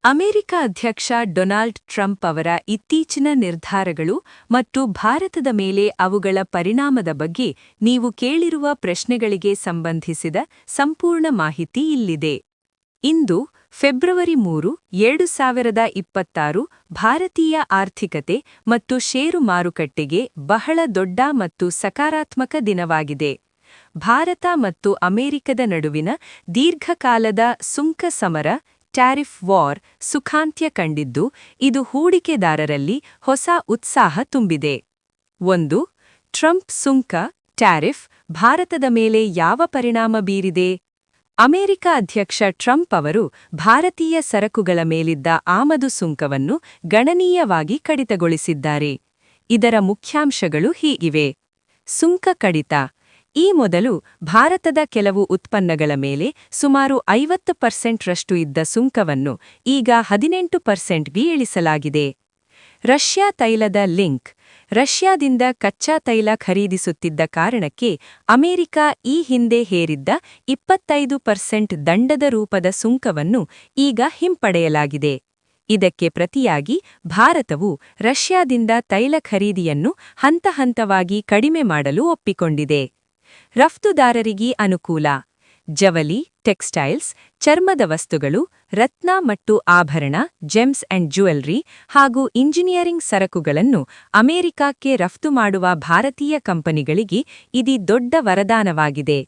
America ಅಧ್ಯಕ್ಷ Donald Trump ಅವರ ಇತ್ತೀಚಿನ ನಿರ್ಧಾರಗಳು ಮತ್ತು ಭಾರತದ ಮೇಲೆ ಅವುಗಳ ಪರಿಣಾಮದ ಬಗ್ಗೆ ನೀವು ಕೇಳಿರುವ ಪ್ರಶ್ನೆಗಳಿಗೆ ಸಂಬಂಧಿಸಿದ ಸಂಪೂರ್ಣ ಮಾಹಿತಿ ಇಲ್ಲಿದೆ. ಇಂದು ಫೆಬ್ರವರಿ 3, 2026 ಭಾರತೀಯ ಆರ್ಥಿಕತೆ ಮತ್ತು ಷೇರು ಮಾರುಕಟ್ಟೆಗೆ ಬಹಳ ದೊಡ್ಡ ಮತ್ತು ಸಕಾರಾತ್ಮಕ ದಿನವಾಗಿದೆ. ಭಾರತ ಮತ್ತು ಅಮೆರಿಕದ ನಡುವಿನ ದೀರ್ಘಕಾಲದ ಸುಂಕ ಸಮರ ಟ್ಯಾರಿಫ್ ವಾರ್ ಸುಖಾಂತ್ಯ ಕಂಡಿದ್ದು, ಇದು ಹೂಡಿಕೆದಾರರಲ್ಲಿ ಹೊಸ ಉತ್ಸಾಹ ತುಂಬಿದೆ. 1. ಟ್ರಂಪ್ ಸುಂಕ ಟ್ಯಾರಿಫ್ ಭಾರತದ ಮೇಲೆ ಯಾವ ಪರಿಣಾಮ ಬೀರಿದೆ? ಅಮೆರಿಕ ಅಧ್ಯಕ್ಷ ಟ್ರಂಪ್ ಅವರು ಭಾರತೀಯ ಸರಕುಗಳ ಮೇಲಿದ್ದ ಆಮದು ಸುಂಕವನ್ನು ಗಣನೀಯವಾಗಿ ಕಡಿತಗೊಳಿಸಿದ್ದಾರೆ. ಇದರ ಮುಖ್ಯಾಂಶಗಳು ಹೀಗಿವೆ. ಸುಂಕ ಕಡಿತ. ಈ ಮೊದಲು ಭಾರತದ ಕೆಲವು ಉತ್ಪನ್ನಗಳ ಮೇಲೆ ಸುಮಾರು 50% ಇದ್ದ ಸುಂಕವನ್ನು ಈಗ 18%ಗೆ ಇಳಿಸಲಾಗಿದೆ. ರಷ್ಯಾ ತೈಲದ ಲಿಂಕ್. ರಷ್ಯಾದಿಂದ ಕಚ್ಚಾ ತೈಲ ಖರೀದಿಸುತ್ತಿದ್ದ ಕಾರಣಕ್ಕೆ ಅಮೆರಿಕ ಈ ಹಿಂದೆ ಹೇರಿದ್ದ 25% ದಂಡದ ರೂಪದ ಸುಂಕವನ್ನು ಈಗ ಹಿಂಪಡೆಯಲಾಗಿದೆ. ಇದಕ್ಕೆ ಪ್ರತಿಯಾಗಿ ಭಾರತವು ರಷ್ಯಾದಿಂದ ತೈಲ ಖರೀದಿಯನ್ನು ಹಂತಹಂತವಾಗಿ ಕಡಿಮೆ ಮಾಡಲು ಒಪ್ಪಿಕೊಂಡಿದೆ. ರಫ್ತುದಾರರಿಗೆ ಅನುಕೂಲ. ಜವಳಿ, ಟೆಕ್ಸ್ಟೈಲ್ಸ್, ಚರ್ಮದ ವಸ್ತುಗಳು, ರತ್ನ ಮತ್ತು ಆಭರಣ, ಜೆಮ್ಸ್ ಅಂಡ್ ಜ್ಯುವೆಲ್ಲರಿ ಹಾಗೂ ಇಂಜಿನಿಯರಿಂಗ್ ಸರಕುಗಳನ್ನು ಅಮೆರಿಕಕ್ಕೆ ರಫ್ತು ಮಾಡುವ ಭಾರತೀಯ ಕಂಪನಿಗಳಿಗೆ ಇದು ದೊಡ್ಡ ವರದಾನವಾಗಿದೆ.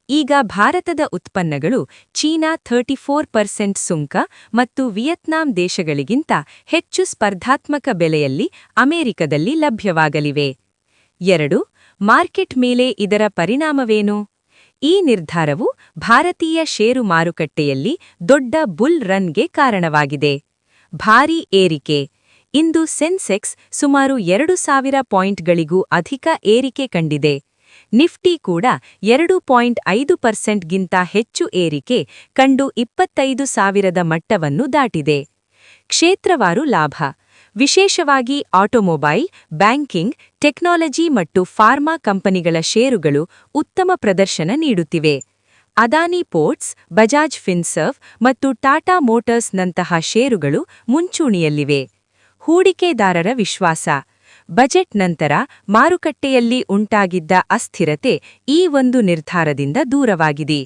ಈಗ ಭಾರತದ ಉತ್ಪನ್ನಗಳು ಚೀನಾ 34% ಸುಂಕ ಮತ್ತು ವಿಯತ್ನಾಂ ದೇಶಗಳಿಗಿಂತ ಹೆಚ್ಚು ಸ್ಪರ್ಧಾತ್ಮಕ ಬೆಲೆಯಲ್ಲಿ ಅಮೆರಿಕದಲ್ಲಿ ಲಭ್ಯವಾಗಲಿವೆ. 2. ಮಾರ್ಕೆಟ್ ಮೇಲೆ ಇದರ ಪರಿಣಾಮವೇನು? ಈ ನಿರ್ಧಾರವು ಭಾರತೀಯ ಷೇರು ಮಾರುಕಟ್ಟೆಯಲ್ಲಿ ದೊಡ್ಡ ಬುಲ್ ರನ್ಗೆ ಕಾರಣವಾಗಿದೆ. ಭಾರೀ ಏರಿಕೆ. ಇಂದು ಸೆನ್ಸೆಕ್ಸ್ ಸುಮಾರು 2,000 ಪಾಯಿಂಟ್ಗಳಿಗೂ ಅಧಿಕ ಏರಿಕೆ ಕಂಡಿದೆ. ನಿಫ್ಟಿ ಕೂಡ 2.5%ಗಿಂತ ಹೆಚ್ಚು ಏರಿಕೆ ಕಂಡು 25,000ದ ಮಟ್ಟವನ್ನು ದಾಟಿದೆ. ಕ್ಷೇತ್ರವಾರು ಲಾಭ. ವಿಶೇಷವಾಗಿ ಆಟೋಮೊಬೈಲ್, ಬ್ಯಾಂಕಿಂಗ್, ಟೆಕ್ನಾಲಜಿ ಮತ್ತು ಫಾರ್ಮಾ ಕಂಪನಿಗಳ ಷೇರುಗಳು ಉತ್ತಮ ಪ್ರದರ್ಶನ ನೀಡುತ್ತಿವೆ. ಅದಾನಿ ಪೋರ್ಟ್ಸ್, ಬಜಾಜ್ ಫಿನ್ಸರ್ವ್ ಮತ್ತು ಟಾಟಾ ಮೋಟಾರ್ಸ್ನಂತಹ ಷೇರುಗಳು ಮುಂಚೂಣಿಯಲ್ಲಿವೆ. ಹೂಡಿಕೆದಾರರ ವಿಶ್ವಾಸ. ಬಜೆಟ್ ನಂತರ ಮಾರುಕಟ್ಟೆಯಲ್ಲಿ ಉಂಟಾಗಿದ್ದ ಅಸ್ಥಿರತೆ ಈ ಒಂದು ನಿರ್ಧಾರದಿಂದ ದೂರವಾಗಿದೆ.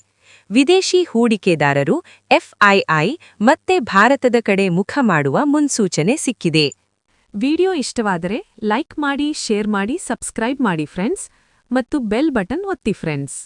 ವಿದೇಶಿ ಹೂಡಿಕೆದಾರರು ಎಫ್ಐಐ ಮತ್ತೆ ಭಾರತದ ಕಡೆ ಮುಖ ಮಾಡುವ ಮುನ್ಸೂಚನೆ ಸಿಕ್ಕಿದೆ. ವಿಡಿಯೋ ಇಷ್ಟವಾದರೆ ಲೈಕ್ ಮಾಡಿ, ಶೇರ್ ಮಾಡಿ, ಸಬ್ಸ್ಕ್ರೈಬ್ ಮಾಡಿ ಫ್ರೆಂಡ್ಸ್, ಮತ್ತು ಬೆಲ್ ಬಟನ್ ಒತ್ತಿ ಫ್ರೆಂಡ್ಸ್.